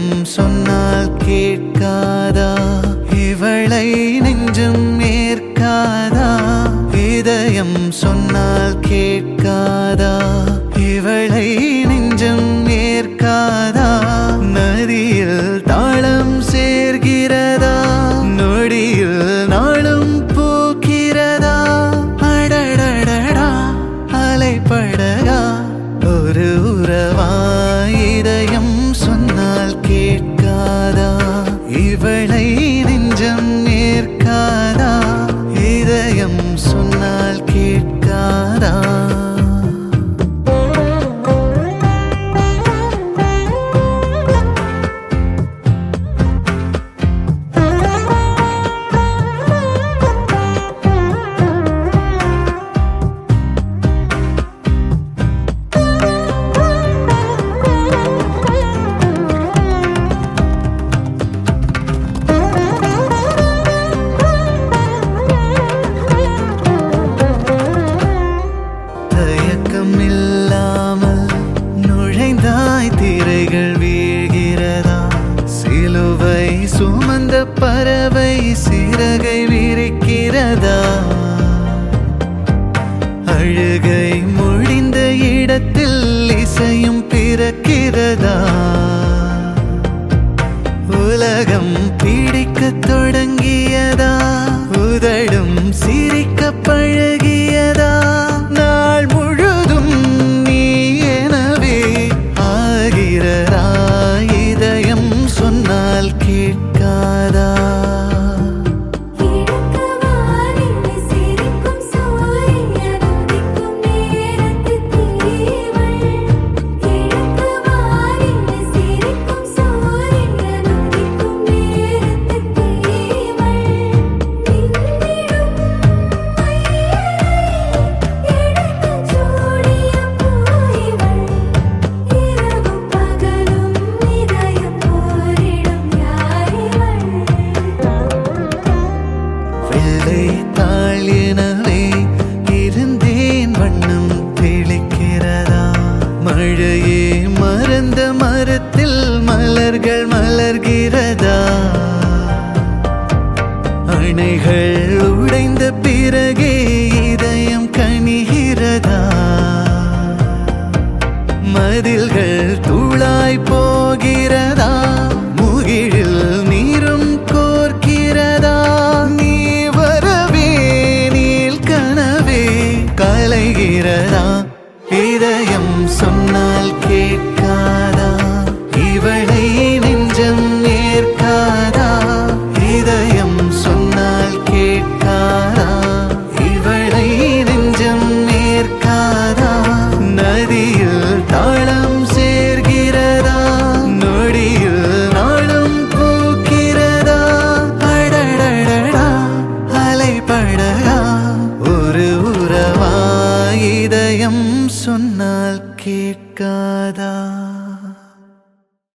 இதயம் சொன்னால் கேட்காதா? இவளை நெஞ்சம் ஏற்காதா? இதயம் சொன்னால் கேட்காதா? இவளை நெஞ்சம் ஏற்காதா? நதியில் தாளம் சேர்கிறதா? நொடியில் நாளும் பூக்கிறதா? அடடடடா அலைப்படகா ஒரு உறவா? இதயம் சொன்னால் கேட்காதா? இவளை நெஞ்சம் ஏற்காதா? இதயம் சொன்னால் கேட்காதா? இல்லாமல் நுழைந்தாய் திரைகள் வீழ்கிறதா? சிலுவை சுமந்த பறவை சிறகை விரிக்கிறதா? அழுகை முடிந்த இடத்தில் இசையும் பிறக்கிறதா? உலகம் பிடிக்கத் தொடங்கியதா? உதடும் சிரிக்க பழகியதா? நாள் முழுதும் நீ எனவே ஆகிறதா? இதயம் சொன்னால் கேட்காதா? தாள் எனவே இருந்தேன் வண்ணம் தெளிக்கிறதா? மழையே மறந்த மரத்தில் மலர்கள் மலர்கிறதா? அணைகள் உடைந்த பிறகே இதயம் கனிகிறதா? மதில்கள் தூளாய் போகிறதா? முகிழில் நீரும் கோர்க்கிறதா? நீ வரவே நீல் கனவே கலைகிறதா? இதயம் சொன்னால் கேட்க